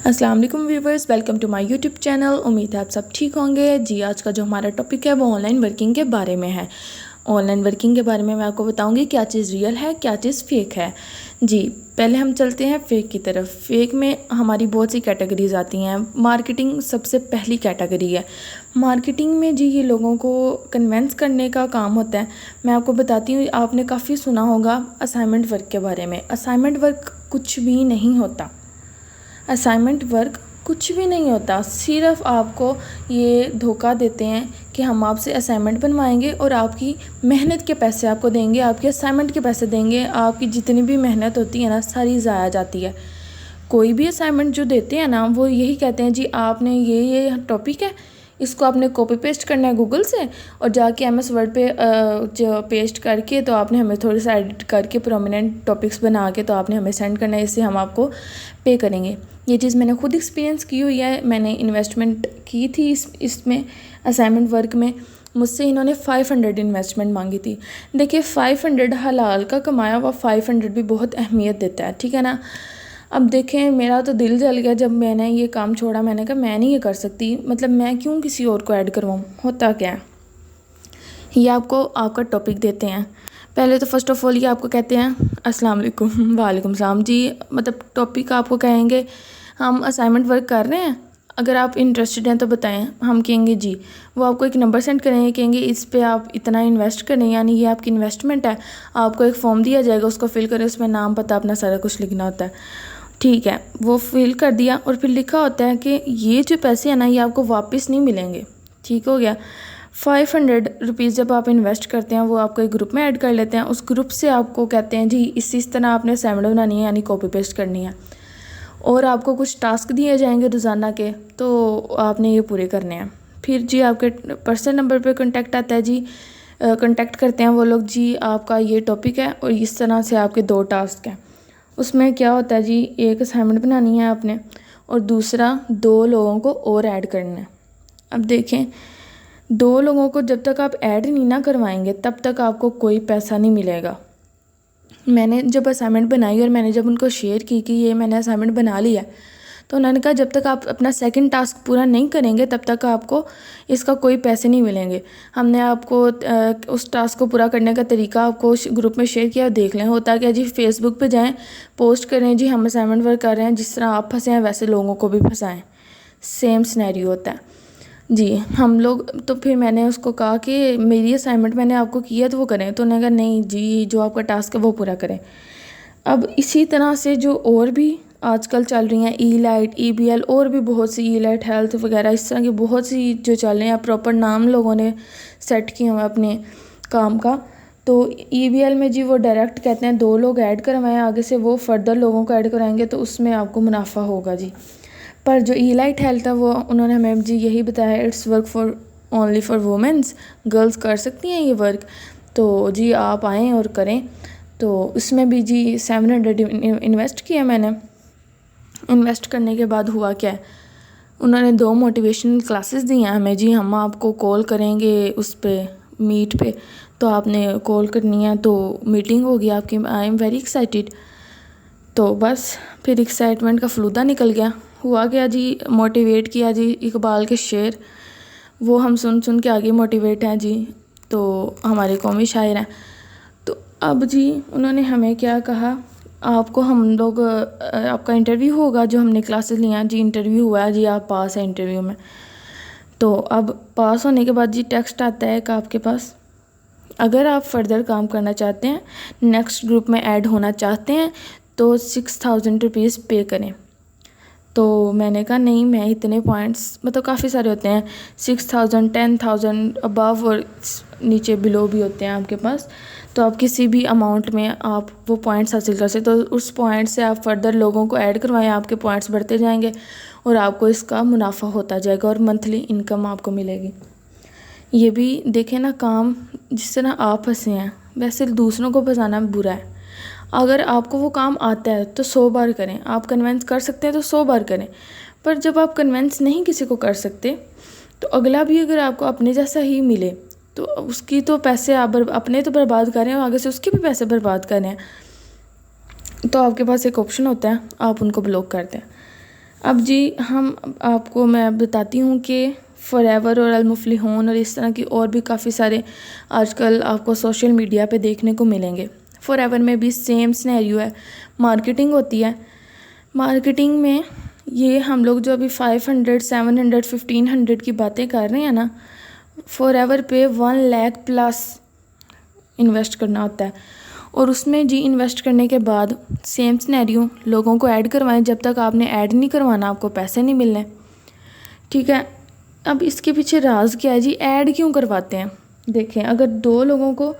अस्सलाम वालेकुम viewers, welcome to my YouTube channel. उम्मीद है आप सब ठीक होंगे। जी, आज का जो हमारा टॉपिक है वो ऑनलाइन वर्किंग के बारे में है। ऑनलाइन वर्किंग के बारे में मैं आपको बताऊंगी क्या चीज़ रियल है, क्या चीज़ फेक है। जी, पहले हम चलते हैं फेक की तरफ। फेक में हमारी बहुत सी कैटेगरीज आती हैं। मार्केटिंग सबसे पहली कैटेगरी है। मार्केटिंग में जी ये लोगों को कन्वेंस करने का काम होता है। मैं आपको बताती हूँ, आपने काफ़ी सुना होगा असाइनमेंट वर्क के बारे में। असाइनमेंट वर्क कुछ भी नहीं होता। असाइनमेंट वर्क कुछ भी नहीं होता। सिर्फ आपको ये धोखा देते हैं कि हम आपसे असाइनमेंट बनवाएंगे और आपकी मेहनत के पैसे आपको देंगे, आपके असाइनमेंट के पैसे देंगे। आपकी जितनी भी मेहनत होती है ना, सारी ज़ाया जाती है। कोई भी असाइनमेंट जो देते हैं ना, वो यही कहते हैं जी आपने ये टॉपिक है, इसको आपने कॉपी पेस्ट करना है गूगल से और जाके MS वर्ड पे जो पेस्ट करके तो आपने हमें थोड़ा सा एडिट करके प्रोमिनेंट टॉपिक्स बना के तो आपने हमें सेंड करना है, इससे हम आपको पे करेंगे। ये चीज़ मैंने खुद एक्सपीरियंस की हुई है। मैंने इन्वेस्टमेंट की थी इसमें असाइनमेंट वर्क में। मुझसे इन्होंने 500 इन्वेस्टमेंट मांगी थी। देखिए 500 हलाल का कमाया हुआ 500 भी बहुत अहमियत देता है, ठीक है ना। अब देखें, मेरा तो दिल जल गया जब मैंने ये काम छोड़ा। मैंने कहा मैं नहीं ये कर सकती, मतलब मैं क्यों किसी और को ऐड करवाऊँ। होता क्या है, ये आपको आपका टॉपिक देते हैं। पहले तो फर्स्ट ऑफ ऑल ये आपको कहते हैं अस्सलाम वालेकुम। वालेकुम सलाम जी, मतलब टॉपिक आपको कहेंगे हम असाइनमेंट वर्क कर रहे हैं, अगर आप इंटरेस्टेड हैं तो बताएं। हम कहेंगे जी। वो आपको एक नंबर सेंड करेंगे, कहेंगे इस पे आप इतना इन्वेस्ट करें, यानी ये आपकी इन्वेस्टमेंट है। आपको एक फॉर्म दिया जाएगा, उसको फिल करें, उसमें नाम पता अपना सारा कुछ लिखना होता है, ठीक है। वो फिल कर दिया और फिर लिखा होता है कि ये जो पैसे हैं ना, ये आपको वापस नहीं मिलेंगे, ठीक हो गया। 500 रुपीज़ जब आप इन्वेस्ट करते हैं, वो आपको एक ग्रुप में ऐड कर लेते हैं। उस ग्रुप से आपको कहते हैं जी इस तरह आपने असाइनमेंट बनानी है, यानी कॉपी पेस्ट करनी है, और आपको कुछ टास्क दिए जाएंगे रोज़ाना के, तो आपने ये पूरे करने हैं। फिर जी आपके पर्सनल नंबर पे कांटेक्ट आता है जी। कांटेक्ट करते हैं वो लोग जी, आपका ये टॉपिक है और इस तरह से आपके 2 टास्क हैं। उसमें क्या होता है जी, एक असाइनमेंट बनानी है आपने और दूसरा 2 लोगों को और ऐड करना है। अब देखें, 2 लोगों को जब तक आप ऐड नहीं ना करवाएंगे तब तक आपको कोई पैसा नहीं मिलेगा। मैंने जब असाइनमेंट बनाई और मैंने जब उनको शेयर की कि ये मैंने असाइनमेंट बना लिया, तो उन्होंने कहा जब तक आप अपना सेकंड टास्क पूरा नहीं करेंगे तब तक आपको इसका कोई पैसे नहीं मिलेंगे। हमने आपको उस टास्क को पूरा करने का तरीका आपको ग्रुप में शेयर किया, देख लें। होता क्या जी, फेसबुक पे जाएं, पोस्ट करें जी हम असाइनमेंट वर्क कर रहे हैं, जिस तरह आप फंसे हैं वैसे लोगों को भी फंसाएं। सेम सिनेरियो होता है जी। हम लोग तो फिर मैंने उसको कहा कि मेरी असाइनमेंट मैंने आपको किया तो वो करें, तो उन्होंने कहा नहीं जी, जो आपका टास्क है वो पूरा करें। अब इसी तरह से जो और भी आजकल चल रही हैं, ई-लाइट, EBL, और भी बहुत सी, ई-लाइट हेल्थ वगैरह, इस तरह की बहुत सी जो चल रहे हैं, प्रॉपर नाम लोगों ने सेट किए हुए अपने काम का। तो EBL में जी वो डायरेक्ट कहते हैं 2 लोग ऐड करवाएं, आगे से वो फर्दर लोगों को ऐड कराएंगे तो उसमें आपको मुनाफा होगा जी। पर जो ई-लाइट हेल्थ है वो उन्होंने हमें जी यही बताया, it's work for only for women's, girls कर सकती हैं ये वर्क, तो जी आप आएँ और करें। तो उसमें भी जी 700 इन्वेस्ट किया मैंने। इन्वेस्ट करने के बाद हुआ क्या है, उन्होंने 2 मोटिवेशनल क्लासेस दी हैं हमें जी। हम आपको कॉल करेंगे उस पे मीट पे, तो आपने कॉल करनी है, तो मीटिंग होगी आपकी। I am very excited. तो बस फिर एक्साइटमेंट का फलूदा निकल गया। हुआ क्या जी, मोटिवेट किया जी इकबाल के शेर, वो हम सुन सुन के आगे मोटिवेट हैं जी। तो हमारे कौमी शायर हैं। तो अब जी उन्होंने हमें क्या कहा, आपको हम लोग आपका इंटरव्यू होगा, जो हमने क्लासेस लिया जी। इंटरव्यू हुआ है जी, आप पास हैं इंटरव्यू में। तो अब पास होने के बाद जी टेक्स्ट आता है कि आपके पास, अगर आप फर्दर काम करना चाहते हैं, नेक्स्ट ग्रुप में ऐड होना चाहते हैं, तो 6000 रुपीज़ पे करें। तो मैंने कहा नहीं, मैं इतने पॉइंट्स, मतलब काफ़ी सारे होते हैं, 6000, 10,000 अबव और नीचे बिलो भी होते हैं आपके पास। तो आप किसी भी अमाउंट में आप वो पॉइंट्स हासिल कर सकते, तो उस पॉइंट से आप फर्दर लोगों को ऐड करवाएं, आपके पॉइंट्स बढ़ते जाएंगे और आपको इसका मुनाफा होता जाएगा और मंथली इनकम आपको मिलेगी। ये भी देखें ना, काम जिस तरह आप फंसे हैं वैसे दूसरों को फंसाना बुरा है। अगर आपको वो काम आता है तो 100 बार करें, आप कन्वेंस कर सकते हैं तो 100 बार करें। पर जब आप कन्वेंस नहीं किसी को कर सकते, तो अगला भी अगर आपको अपने जैसा ही मिले तो उसकी तो पैसे आप अपने तो बर्बाद कर रहे हैं, आगे से उसके भी पैसे बर्बाद कर रहे हैं। तो आपके पास एक ऑप्शन होता है, आप उनको ब्लॉक कर दें। अब जी आपको मैं बताती हूँ कि फॉरएवर और अल-मुफ्लिहून और इस तरह की और भी काफ़ी सारे आजकल आपको सोशल मीडिया पे देखने को मिलेंगे। फॉरएवर में भी सेम सिनेरियो है, मार्केटिंग होती है। मार्केटिंग में ये हम लोग जो अभी 500, 700, 1500 की बातें कर रहे हैं ना, फॉरएवर पे 1 लाख प्लस इन्वेस्ट करना होता है। और उसमें जी इन्वेस्ट करने के बाद सेम सिनेरियो, लोगों को ऐड करवाएं। जब तक आपने ऐड नहीं करवाना आपको पैसे नहीं मिलने, ठीक है। अब इसके पीछे राज क्या है जी, ऐड क्यों करवाते हैं? देखें, अगर 2 लोगों को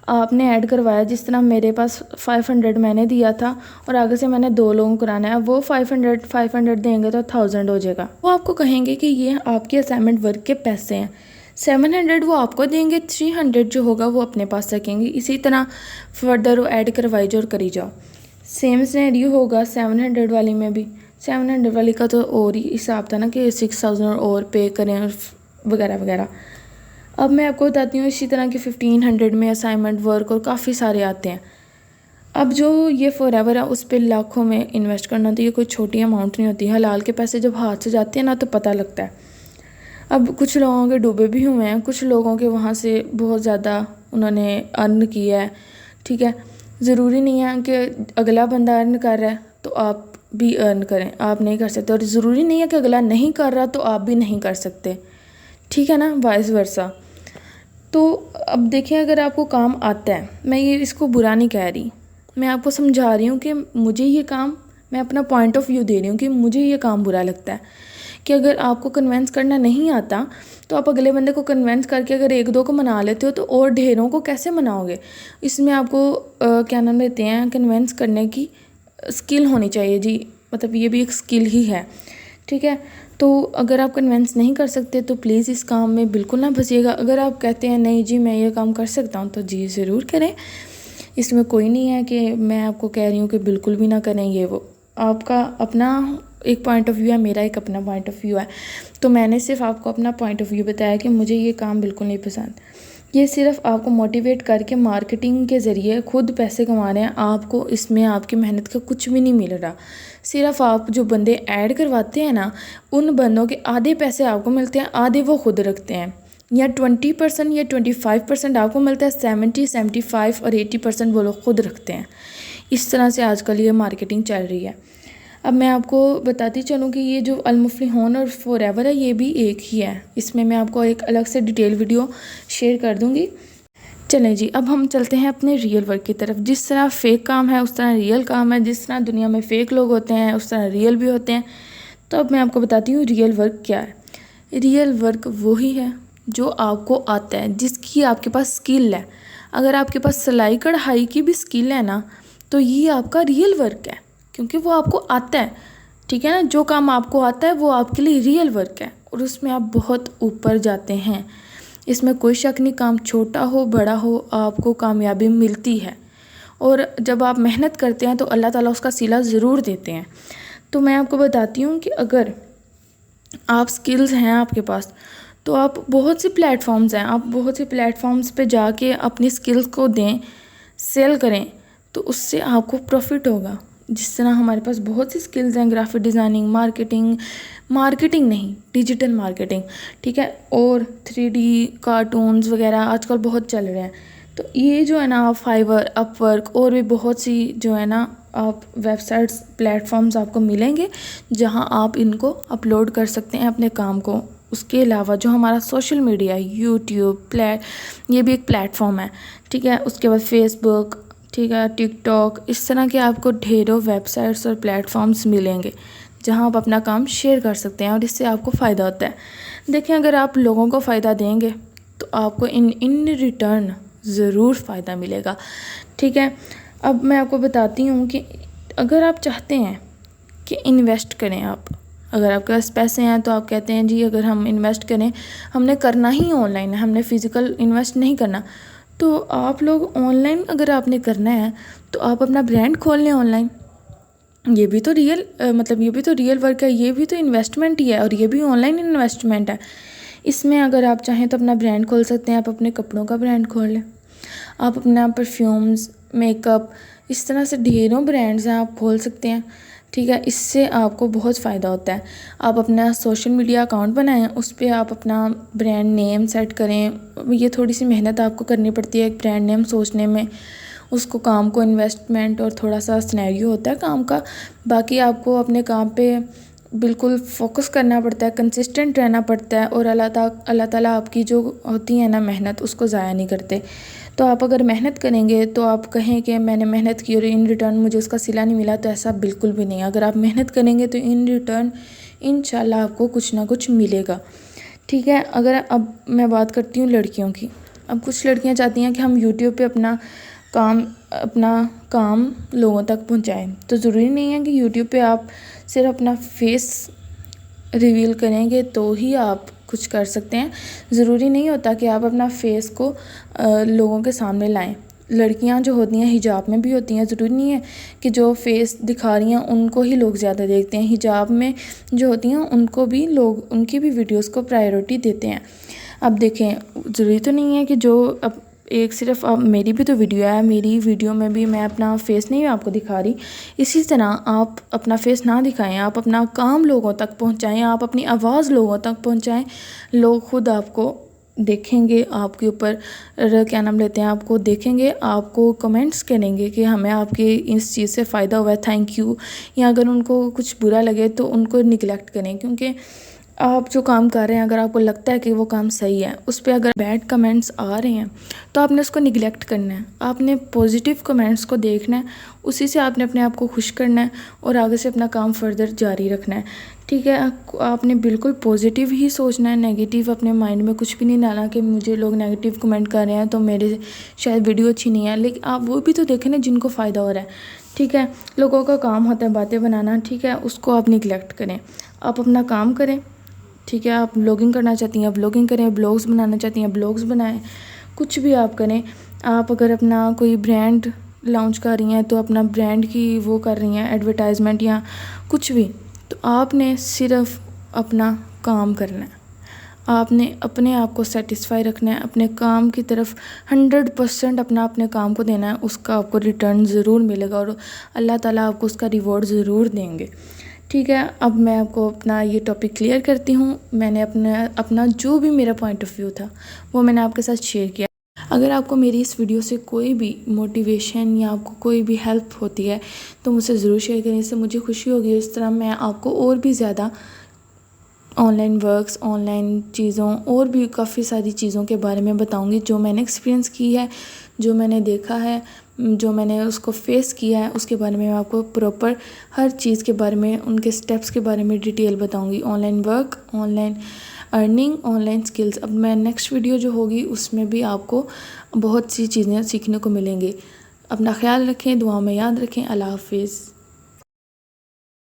आपने ऐड करवाया, जिस तरह मेरे पास 500 मैंने दिया था और आगे से मैंने 2 लोगों को कराना है, अब वो 500 देंगे तो 1000 हो जाएगा। वो आपको कहेंगे कि ये आपके असाइनमेंट वर्क के पैसे हैं। 700 वो आपको देंगे, 300 जो होगा वो अपने पास रखेंगे। इसी तरह फर्दर वो ऐड करवाई जाओ और करी जाओ। सेम सिनेरियो होगा 700 वाली में भी। 700 वाली का तो और ही हिसाब था ना कि 6000 और पे करें और वगैरह वगैरह। अब मैं आपको बताती हूँ इसी तरह के 1500 में असाइनमेंट वर्क और काफ़ी सारे आते हैं। अब जो ये फॉरएवर है उस पर लाखों में इन्वेस्ट करना, तो ये कोई छोटी अमाउंट नहीं होती। हलाल के पैसे जब हाथ से जाते हैं ना तो पता लगता है। अब कुछ लोगों के डूबे भी हुए हैं, कुछ लोगों के वहाँ से बहुत ज़्यादा उन्होंने अर्न किया है, ठीक है। ज़रूरी नहीं है कि अगला बंदा अर्न कर रहा है तो आप भी अर्न करें, आप नहीं कर सकते। और ज़रूरी नहीं है कि अगला नहीं कर रहा तो आप भी नहीं कर सकते, ठीक है ना, वाइस वर्सा। तो अब देखिए, अगर आपको काम आता है, मैं ये इसको बुरा नहीं कह रही, मैं आपको समझा रही हूँ कि मुझे ये काम, मैं अपना पॉइंट ऑफ व्यू दे रही हूँ कि मुझे ये काम बुरा लगता है कि अगर आपको कन्वेंस करना नहीं आता तो आप अगले बंदे को कन्वेंस करके अगर 1-2 को मना लेते हो तो और ढेरों को कैसे मनाओगे? इसमें आपको क्या नाम देते हैं, कन्वेंस करने की स्किल होनी चाहिए जी, मतलब ये भी एक स्किल ही है, ठीक है। तो अगर आप कन्वेंस नहीं कर सकते तो प्लीज़ इस काम में बिल्कुल ना फंसिएगा। अगर आप कहते हैं नहीं जी मैं ये काम कर सकता हूँ तो जी ज़रूर करें, इसमें कोई नहीं है कि मैं आपको कह रही हूँ कि बिल्कुल भी ना करें। ये वो आपका अपना एक पॉइंट ऑफ व्यू है, मेरा एक अपना पॉइंट ऑफ व्यू है। तो मैंने सिर्फ आपको अपना पॉइंट ऑफ व्यू बताया कि मुझे ये काम बिल्कुल नहीं पसंद। ये सिर्फ आपको मोटिवेट करके मार्केटिंग के ज़रिए खुद पैसे कमा रहे हैं, आपको इसमें आपकी मेहनत का कुछ भी नहीं मिल रहा। सिर्फ आप जो बंदे ऐड करवाते हैं ना, उन बंदों के आधे पैसे आपको मिलते हैं, आधे वो खुद रखते हैं। या 20% या 25% आपको मिलता है, 70, 75 और 80% वो लोग खुद रखते हैं। इस तरह से आजकल ये मार्केटिंग चल रही है। अब मैं आपको बताती चलूँ कि ये जो अल-मुफ्लिहून और फॉरएवर है ये भी एक ही है। इसमें मैं आपको एक अलग से डिटेल वीडियो शेयर कर दूँगी। चलें जी, अब हम चलते हैं अपने रियल वर्क की तरफ। जिस तरह फ़ेक काम है उस तरह रियल काम है, जिस तरह दुनिया में फ़ेक लोग होते हैं उस तरह रियल भी होते हैं। तो अब मैं आपको बताती हूँ रियल वर्क क्या है। रियल वर्क वही है जो आपको आता है, जिसकी आपके पास स्किल है। अगर आपके पास सिलाई कढ़ाई की भी स्किल है ना तो ये आपका रियल वर्क है, क्योंकि वो आपको आता है, ठीक है ना। जो काम आपको आता है वो आपके लिए रियल वर्क है और उसमें आप बहुत ऊपर जाते हैं। इसमें कोई शक नहीं, काम छोटा हो बड़ा हो आपको कामयाबी मिलती है। और जब आप मेहनत करते हैं तो अल्लाह ताला उसका सिला ज़रूर देते हैं। तो मैं आपको बताती हूँ कि अगर आप स्किल्स हैं आपके पास तो आप बहुत से प्लेटफॉर्म्स हैं, आप बहुत से प्लेटफॉर्म्स पे जाके अपनी स्किल्स को दें, सेल करें, तो उससे आपको प्रॉफिट होगा। जिस तरह हमारे पास बहुत सी स्किल्स हैं, ग्राफिक डिज़ाइनिंग, मार्केटिंग नहीं, डिजिटल मार्केटिंग, ठीक है, और 3D कार्टून्स वगैरह आजकल बहुत चल रहे हैं। तो ये जो है ना, फाइवर, अपवर्क और भी बहुत सी जो है ना आप वेबसाइट्स, प्लेटफॉर्म्स आपको मिलेंगे जहां आप इनको अपलोड कर सकते हैं अपने काम को। उसके अलावा जो हमारा सोशल मीडिया, यूट्यूब, ये भी एक प्लेटफॉर्म है, ठीक है। उसके बाद फेसबुक, ठीक है, टिकटॉक, इस तरह के आपको ढेरों वेबसाइट्स और प्लेटफॉर्म्स मिलेंगे जहां आप अपना काम शेयर कर सकते हैं और इससे आपको फ़ायदा होता है। देखें, अगर आप लोगों को फ़ायदा देंगे तो आपको इन रिटर्न ज़रूर फ़ायदा मिलेगा, ठीक है। अब मैं आपको बताती हूँ कि अगर आप चाहते हैं कि इन्वेस्ट करें, आप अगर आपके पास पैसे हैं तो आप कहते हैं जी अगर हम इन्वेस्ट करें, हमने करना ही ऑनलाइन है, हमने फ़िज़िकल इन्वेस्ट नहीं करना, तो आप लोग ऑनलाइन अगर आपने करना है तो आप अपना ब्रांड खोल लें ऑनलाइन। ये भी तो ये भी तो रियल वर्क है, ये भी तो इन्वेस्टमेंट ही है और ये भी ऑनलाइन इन्वेस्टमेंट है। इसमें अगर आप चाहें तो अपना ब्रांड खोल सकते हैं, आप अपने कपड़ों का ब्रांड खोल लें, आप अपना परफ्यूम्स, मेकअप, इस तरह से ढेरों ब्रांड्स हैं आप खोल सकते हैं, ठीक है। इससे आपको बहुत फ़ायदा होता है। आप अपना सोशल मीडिया अकाउंट बनाएं, उस पर आप अपना ब्रांड नेम सेट करें। ये थोड़ी सी मेहनत आपको करनी पड़ती है एक ब्रांड नेम सोचने में, उसको काम को इन्वेस्टमेंट और थोड़ा सा सिनेरियो होता है काम का। बाकी आपको अपने काम पे बिल्कुल फोकस करना पड़ता है, कंसिस्टेंट रहना पड़ता है, और अल्लाह ताला आपकी जो होती है ना मेहनत, उसको ज़ाया नहीं करते। तो आप अगर मेहनत करेंगे तो आप कहें कि मैंने मेहनत की और इन रिटर्न मुझे उसका सिला नहीं मिला, तो ऐसा बिल्कुल भी नहीं। अगर आप मेहनत करेंगे तो इन रिटर्न इंशाल्लाह आपको कुछ ना कुछ मिलेगा। ठीक है। अगर अब मैं बात करती हूँ लड़कियों की। अब कुछ लड़कियाँ चाहती हैं कि हम यूट्यूब पे अपना काम लोगों तक पहुँचाएँ। तो ज़रूरी नहीं है कि यूट्यूब पे आप सिर्फ अपना फेस रिवील करेंगे तो ही आप कुछ कर सकते हैं। ज़रूरी नहीं होता कि आप अपना फेस को लोगों के सामने लाएं। लड़कियां जो होती हैं हिजाब में भी होती हैं, ज़रूरी नहीं है कि जो फेस दिखा रही हैं उनको ही लोग ज़्यादा देखते हैं। हिजाब में जो होती हैं उनको भी लोग, उनकी भी वीडियोस को प्रायोरिटी देते हैं। अब देखें, ज़रूरी तो नहीं है कि जो अब एक सिर्फ अब मेरी भी तो वीडियो है, मेरी वीडियो में भी मैं अपना फेस नहीं आपको दिखा रही। इसी तरह आप अपना फेस ना दिखाएं, आप अपना काम लोगों तक पहुंचाएं, आप अपनी आवाज़ लोगों तक पहुंचाएं। लोग खुद आपको देखेंगे, आपके ऊपर क्या नाम लेते हैं, आपको देखेंगे, आपको कमेंट्स करेंगे कि हमें आपके इस चीज़ से फ़ायदा हुआ है, थैंक यू। या अगर उनको कुछ बुरा लगे तो उनको निगलेक्ट करें, क्योंकि आप जो काम कर रहे हैं अगर आपको लगता है कि वो काम सही है, उस पर अगर बैड कमेंट्स आ रहे हैं तो आपने उसको निगलेक्ट करना है। आपने पॉजिटिव कमेंट्स को देखना है, उसी से आपने अपने आप को खुश करना है और आगे से अपना काम फर्दर जारी रखना है। ठीक है। आपने बिल्कुल पॉजिटिव ही सोचना है, नेगेटिव अपने माइंड में कुछ भी नहीं डालना कि मुझे लोग नेगेटिव कमेंट कर रहे हैं तो मेरे शायद वीडियो अच्छी नहीं है। लेकिन आप वो भी तो देखें ना जिनको फ़ायदा हो रहा है। ठीक है। लोगों का काम होता है बातें बनाना, ठीक है, उसको आप निगलेक्ट करें। आप अपना काम करें। ठीक है। आप ब्लॉगिंग करना चाहती हैं ब्लॉगिंग करें, ब्लॉग्स बनाना चाहती हैं ब्लॉग्स बनाएं, कुछ भी आप करें। आप अगर अपना कोई ब्रांड लॉन्च कर रही हैं तो अपना ब्रांड की वो कर रही हैं एडवर्टाइजमेंट या कुछ भी, तो आपने सिर्फ अपना काम करना है। आपने अपने आप को सेटिस्फाई रखना है, अपने काम की तरफ 100% अपने काम को देना है। उसका आपको रिटर्न ज़रूर मिलेगा और अल्लाह ताला आपको उसका रिवॉर्ड ज़रूर देंगे। ठीक है। अब मैं आपको अपना ये टॉपिक क्लियर करती हूँ। मैंने अपना जो भी मेरा पॉइंट ऑफ व्यू था वो मैंने आपके साथ शेयर किया। अगर आपको मेरी इस वीडियो से कोई भी मोटिवेशन या आपको कोई भी हेल्प होती है तो मुझसे ज़रूर शेयर करें, इससे मुझे खुशी होगी। इस तरह मैं आपको और भी ज़्यादा ऑनलाइन वर्क्स, ऑनलाइन चीज़ों और भी काफ़ी सारी चीज़ों के बारे में बताऊंगी जो मैंने एक्सपीरियंस की है, जो मैंने देखा है, जो मैंने उसको फेस किया है, उसके बारे में मैं आपको प्रॉपर हर चीज़ के बारे में, उनके स्टेप्स के बारे में डिटेल बताऊंगी। Online work, online earning, online skills. अब मैं नेक्स्ट वीडियो जो होगी उसमें भी आपको बहुत सी चीज़ें सीखने को मिलेंगी। अपना ख्याल रखें, दुआ में याद रखें। अल्लाह हाफिज़।